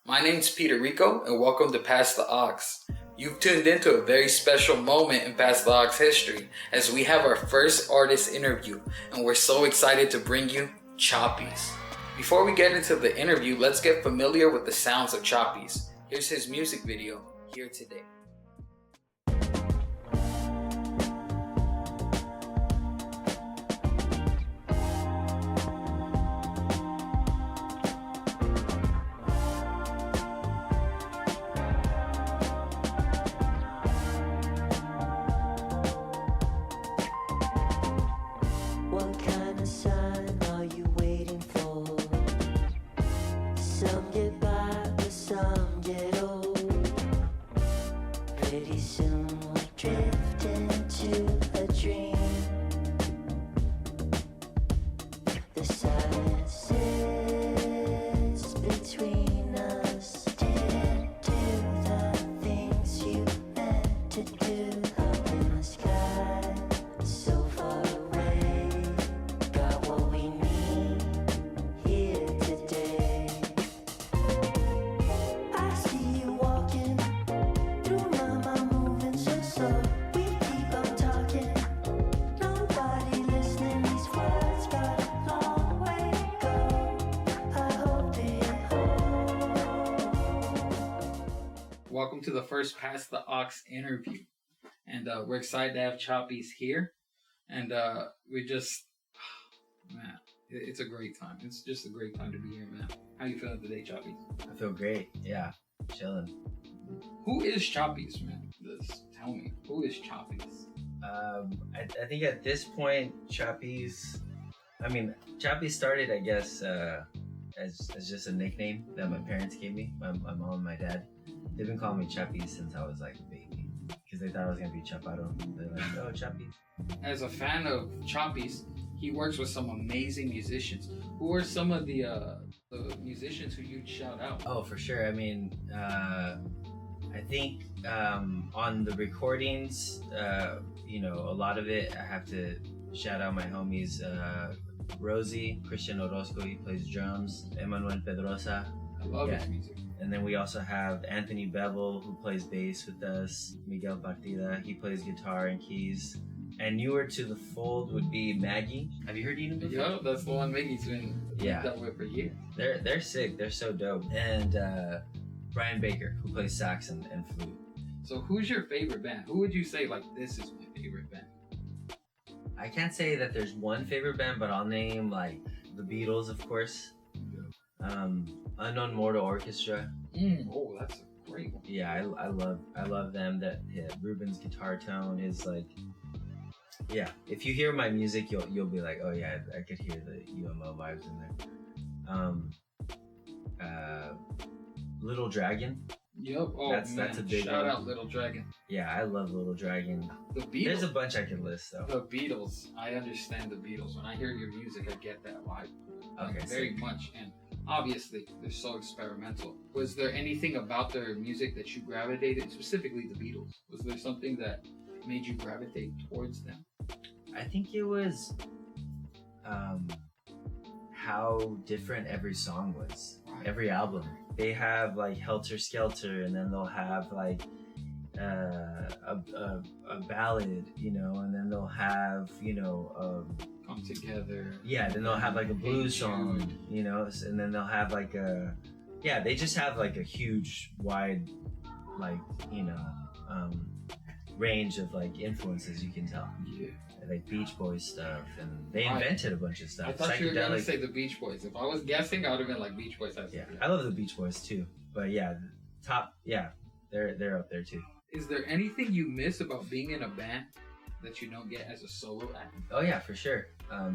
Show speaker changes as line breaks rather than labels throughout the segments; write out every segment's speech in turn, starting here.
My name's Peter Rico, and welcome to Pass the Aux. You've tuned into a very special moment in Pass the Aux history as we have our first artist interview, and we're so excited to bring you Chapis. Before we get into the interview, let's get familiar with the sounds of Chapis. Here's his music video, Here Today.
What kind of sign are you waiting for? Some get by, but some get old. Pretty soon we'll drift into a dream. The silence is between us. Didn't do the things you meant to do. Up in the sky, so far away. Got what we need here today. I see you walking through my mind, moving so slow. We keep on talking, nobody listening. These words got a long way to go. I hope they hold.
Welcome to the first Pass the Aux interview. And we're excited to have Chapis here. And we just, man, it's a great time. It's just a great time to be here, man. How you feeling today, Chapis?
I feel great. Yeah, chilling.
Who is Chapis, man? Just tell me, who is Chapis?
I think at this point, Chapis started, I guess, as just a nickname that my parents gave me. My mom and my dad. They've been calling me Chapis since I was like a baby because they thought I was gonna be Chaparo. They're like, oh, Chapis.
As a fan of Chapis, he works with some amazing musicians. Who are some of the musicians who you'd shout out?
Oh, for sure. I mean, I think on the recordings, a lot of it I have to shout out my homies. Rosie, Christian Orozco, he plays drums. Emmanuel Pedrosa.
I love
Yeah.
his music.
And then we also have Anthony Bevel, who plays bass with us. Miguel Partida, he plays guitar and keys. And newer to the fold would be Maggie. Have you heard Eden before?
Yo, that's the one Maggie's been
Yeah.
that with for years.
They're sick. They're so dope. And Brian Baker, who plays sax and flute.
So who's your favorite band? Who would you say, like, this is my favorite band?
I can't say that there's one favorite band, but I'll name like the Beatles, of course. Unknown Mortal Orchestra.
Oh, that's a great one.
Yeah, I love them. That Ruben's guitar tone is like, yeah. If you hear my music, you'll be like, oh yeah, I could hear the UMO vibes in there. Little Dragon.
Yep. Oh,
That's a big
Shout
one.
out Little Dragon.
Yeah, I love Little Dragon.
The Beatles.
There's a bunch I could list though.
The Beatles. I understand the Beatles. When I hear your music, I get that vibe.
Okay,
Very
sick.
much. And obviously, they're so experimental. Was there anything about their music that you gravitated, specifically the Beatles? Was there something that made you gravitate towards them?
I think it was how different every song was.
Right.
Every album. They have like Helter Skelter, and then they'll have like a ballad, and then they'll have
Come together.
yeah, then they'll have like a blues
Hey
song,
Jude.
and then they'll have like they just have like a huge wide range of like influences, you can tell.
Yeah.
Like Beach Boys stuff, and they
Right.
invented a bunch of stuff.
I thought you were gonna
Psychedelic-
say the Beach Boys. If I was guessing, I would have been like Beach Boys.
Yeah, I love the Beach Boys too. But yeah, they're up there too.
Is there anything you miss about being in a band that you don't get as a solo act?
Oh yeah, for sure.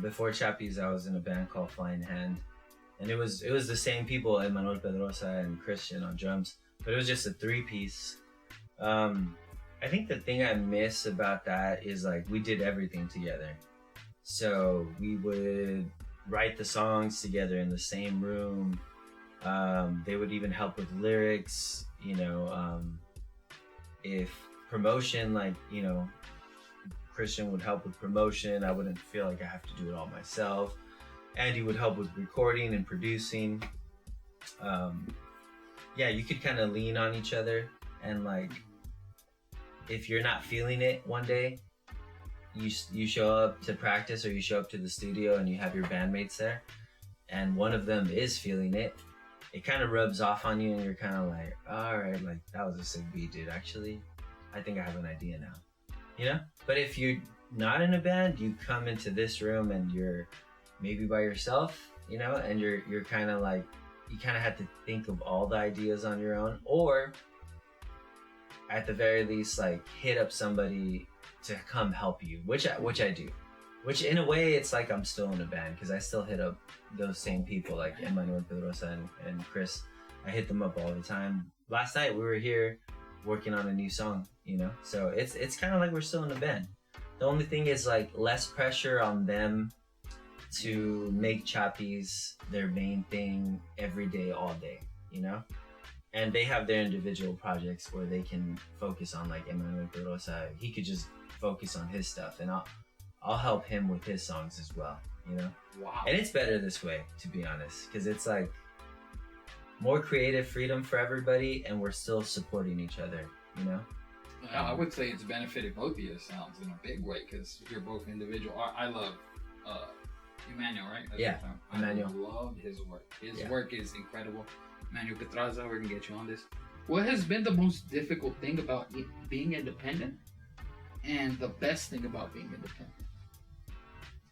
Before Chapis, I was in a band called Flying Hand, and it was the same people, Emmanuel Pedrosa and Christian on drums, but it was just a 3-piece. I think the thing I miss about that is like we did everything together. So we would write the songs together in the same room. They would even help with lyrics, if promotion, Christian would help with promotion. I wouldn't feel like I have to do it all myself. Andy would help with recording and producing. yeah, you could kind of lean on each other, and like if you're not feeling it one day, you show up to practice or you show up to the studio and you have your bandmates there, and one of them is feeling it. It kind of rubs off on you, and you're kind of like, all right, like that was a sick beat, dude. Actually, I think I have an idea now, you know. But if you're not in a band, you come into this room and you're maybe by yourself, you know, and you're kind of like, you kind of have to think of all the ideas on your own, or at the very least, like hit up somebody to come help you, which I do. Which in a way, it's like I'm still in a band because I still hit up those same people like Emmanuel Pedrosa and Chris. I hit them up all the time. Last night we were here working on a new song, you know? So it's kind of like we're still in a band. The only thing is like less pressure on them to make Chapis their main thing every day, all day, you know? And they have their individual projects where they can focus on, like Emmanuel Pedrosa. He could just focus on his stuff, and I'll help him with his songs as well, you know?
Wow.
And it's better this way, to be honest, because it's like more creative freedom for everybody, and we're still supporting each other, you know?
I would say it's benefited both of your sounds in a big way because you're both individual. I love Emmanuel, right?
Yeah, Emmanuel.
I love his work. His work is incredible. Emmanuel Petraza, we're gonna get you on this. What has been the most difficult thing about being independent, and the best thing about being independent?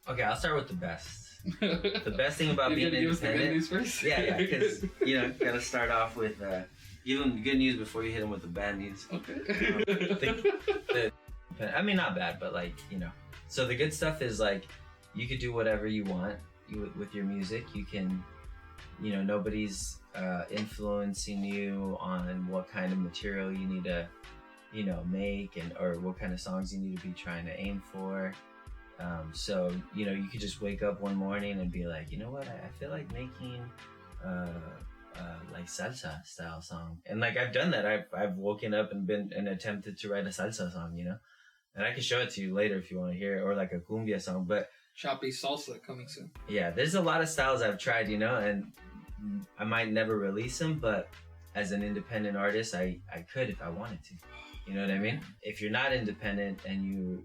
Okay, I'll start with the best. The best thing about being
independent. Give us the good news first?
Yeah, because you know, gotta start off with give them the good news before you hit them with the bad news.
Okay.
I mean, not bad, but like, you know. So the good stuff is like you could do whatever you want with your music. You can, you know, nobody's influencing you on what kind of material you need to, you know, make or what kind of songs you need to be trying to aim for. So, you know, you could just wake up one morning and be like, you know what, I feel like making like salsa style song. And like I've done that. I've woken up and attempted to write a salsa song, you know? And I can show it to you later if you want to hear it, or like a cumbia song. But
Chapis salsa coming soon.
Yeah, there's a lot of styles I've tried, you know, and I might never release them, but as an independent artist, I could if I wanted to. You know what I mean? If you're not independent and you're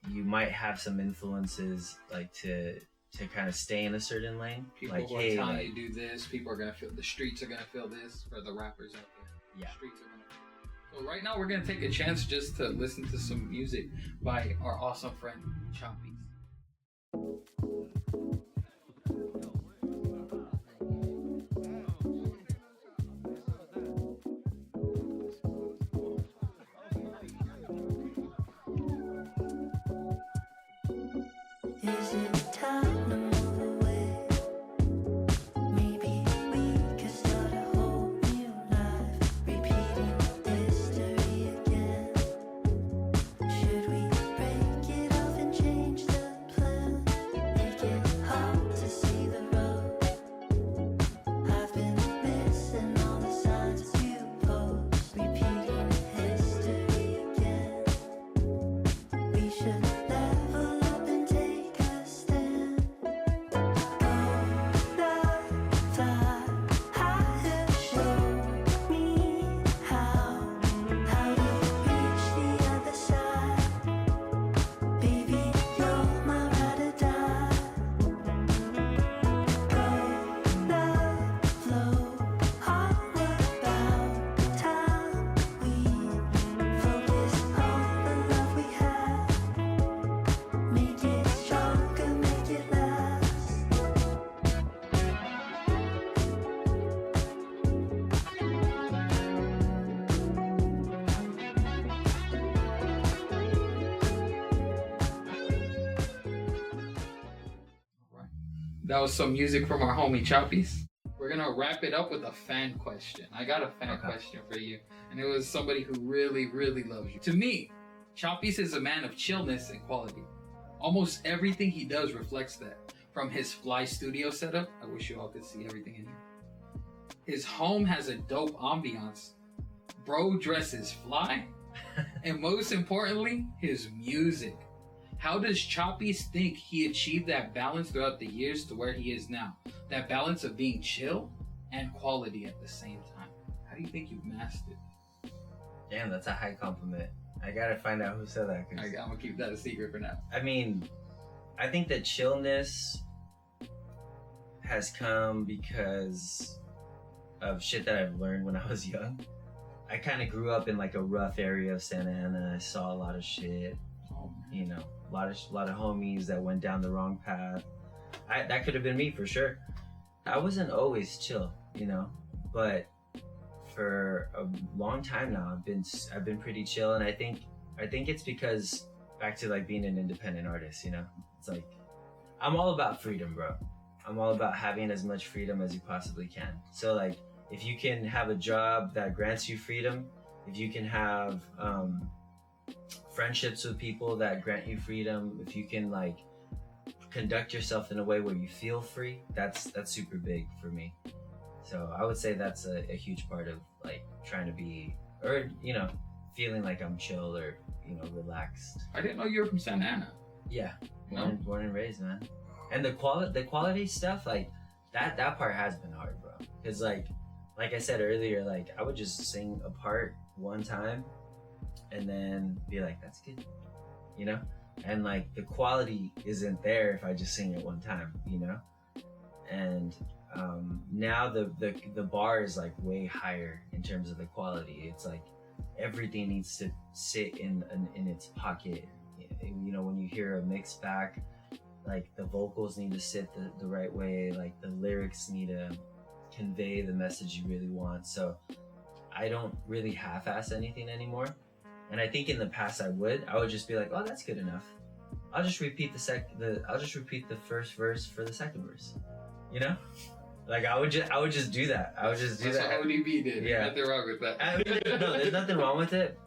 you might have some influences like to kind of stay in a certain lane.
People
like,
who are
hey,
telling
like,
you to do this, people are gonna feel, the streets are gonna feel this, or the rappers out there.
Yeah.
The streets are gonna feel. So right now we're gonna take a chance just to listen to some music by our awesome friend Chapis.
Is it time to move away? Maybe we could start a whole new life, repeating history again. Should we break it off and change the plan? Make it hard to see the road. I've been missing all the signs you post, repeating history again. We should level up and take a stand. Fly higher, show me how to reach the other side. Baby, you're my ride or die. Go, love, flow, all about time. We focus on the love we have. Make it stronger, make it last.
Right. That was some music from our homie Chapis. We're gonna wrap it up with a fan question. I got a fan question for you, and it was somebody who really, really loves you. To me, Chapis is a man of chillness and quality. Almost everything he does reflects that. From his fly studio setup, I wish you all could see everything in here. His home has a dope ambiance. Bro dresses fly. And most importantly, his music. How does Chapis think he achieved that balance throughout the years to where he is now? That balance of being chill and quality at the same time. How do you think you've mastered it?
Damn, that's a high compliment. I gotta find out who said that.
I'm gonna keep that a secret for now.
I mean, I think that chillness has come because of shit that I've learned when I was young. I kind of grew up in like a rough area of Santa Ana. I saw a lot of shit, you know, a lot of homies that went down the wrong path. That could have been me for sure. I wasn't always chill, you know, but for a long time now, I've been pretty chill, and I think it's because back to like being an independent artist, you know, it's like I'm all about freedom, bro. I'm all about having as much freedom as you possibly can. So like, if you can have a job that grants you freedom, if you can have friendships with people that grant you freedom, if you can like conduct yourself in a way where you feel free, that's super big for me. So I would say that's a huge part of like trying to be, or you know, feeling like I'm chill or, you know, relaxed.
I didn't know you were from Santa Ana.
Yeah, born and raised, man. And the quality stuff, like that part has been hard, bro. Cause like I said earlier, like I would just sing a part one time and then be like, that's good, you know? And like the quality isn't there if I just sing it one time, you know? And now the bar is like way higher in terms of the quality. It's like everything needs to sit in its pocket. You know, when you hear a mix back, like the vocals need to sit the right way, like the lyrics need to convey the message you really want. So I don't really half-ass anything anymore. And I think in the past I would just be like, oh, that's good enough. I'll just repeat the first verse for the second verse. You know? Like I would just do that. I would just do that.
That's what ODB did.
Yeah.
Nothing wrong with that.
I mean, no, there's nothing wrong with it.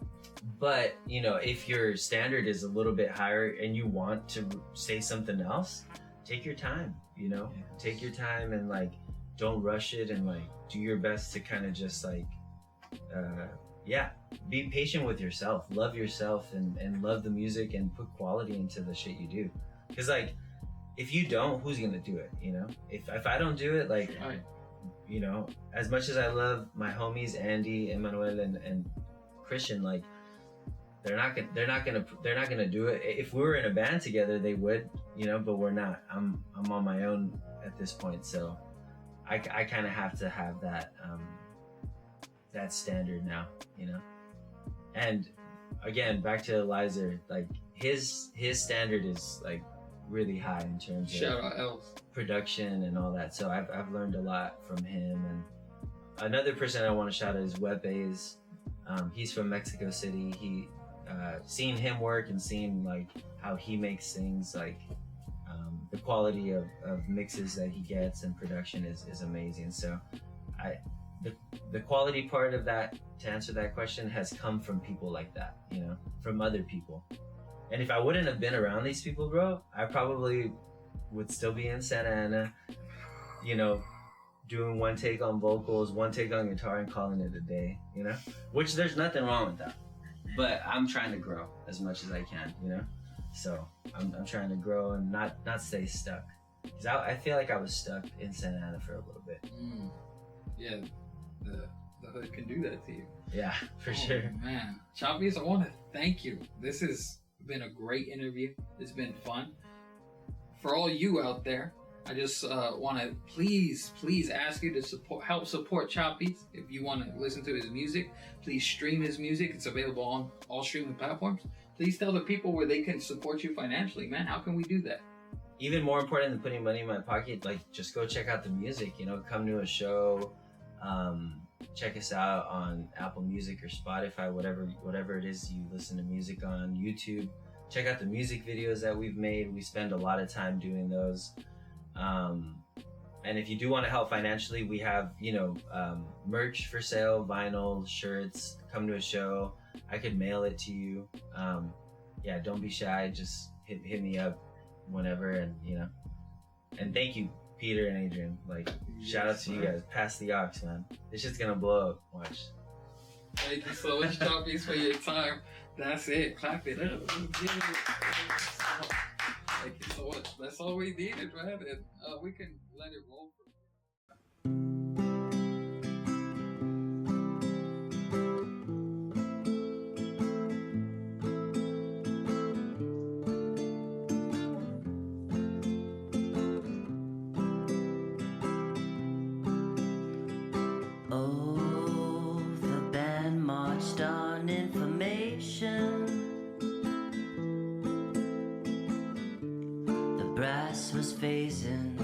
But, you know, if your standard is a little bit higher and you want to say something else, take your time, you know?
Yeah.
Take your time and, like, don't rush it and, like, do your best to kind of just, like, be patient with yourself. Love yourself and love the music and put quality into the shit you do. Because, like, if you don't, who's going to do it, you know? If I don't do it, like,
Right.
you know, as much as I love my homies, Andy, Emmanuel, and Christian, like, they're not gonna do it. If we were in a band together, they would, you know, but we're not. I'm on my own at this point, so I kind of have to have that standard now, you know. And again, back to Eliza, like his standard is like really high in terms
Shout
of
out Els.
production and all that. So I've learned a lot from him. And another person I want to shout out is Webays. He's from Mexico City. Seeing him work and seeing like how he makes things, like the quality of mixes that he gets and production is amazing. So the quality part of that, to answer that question, has come from people like that, you know, from other people. And if I wouldn't have been around these people, bro, I probably would still be in Santa Ana, you know, doing one take on vocals, one take on guitar, and calling it a day, you know? Which there's nothing wrong with that. But I'm trying to grow as much as I can, you know? So I'm trying to grow and not stay stuck. Because I feel like I was stuck in Santa Ana for a little bit.
Yeah, the hood can do that to you.
Yeah, for sure.
Man, Chapis, I want to thank you. This has been a great interview. It's been fun. For all you out there, I just want to please ask you to help support Chapis. If you want to listen to his music, please stream his music. It's available on all streaming platforms. Please tell the people where they can support you financially, man. How can we do that?
Even more important than putting money in my pocket, like just go check out the music, you know, come to a show, check us out on Apple Music or Spotify, whatever it is you listen to music on, YouTube. Check out the music videos that we've made. We spend a lot of time doing those. And if you do want to help financially, we have, you know, merch for sale, vinyl, shirts. Come to a show. I could mail it to you. Yeah, don't be shy. Just hit me up whenever, and you know. And thank you, Peter and Adrian. Like, shout out to you guys. Pass the aux, man. This shit's gonna blow up. Watch.
Thank you so much, Chapis, for your time. That's it. Clap it up. Like, so that's all we needed, man. And we can let it roll.
Oh, the band marched on information. The brass was phasing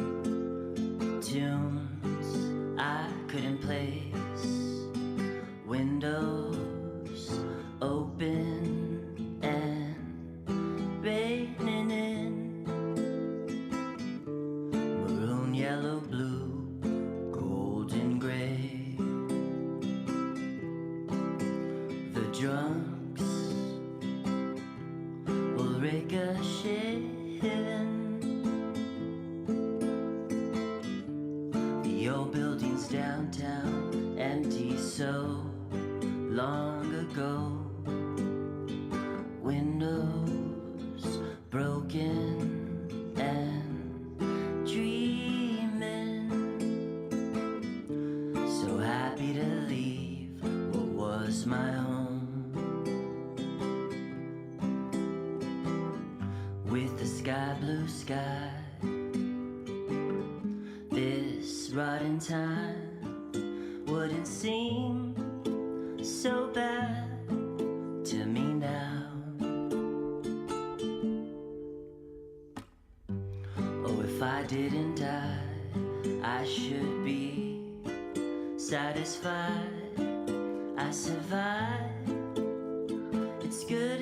tunes I couldn't place. Windows open and raining in. Maroon, yellow, blue, golden gray. The drunks will ricochet in. The old buildings downtown, empty so long ago. Windows broken and dreaming. So happy to leave what was my home. With the sky blue sky, this rotten time wouldn't seem so bad to me now. Oh, if I didn't die, I should be satisfied. I survived. It's good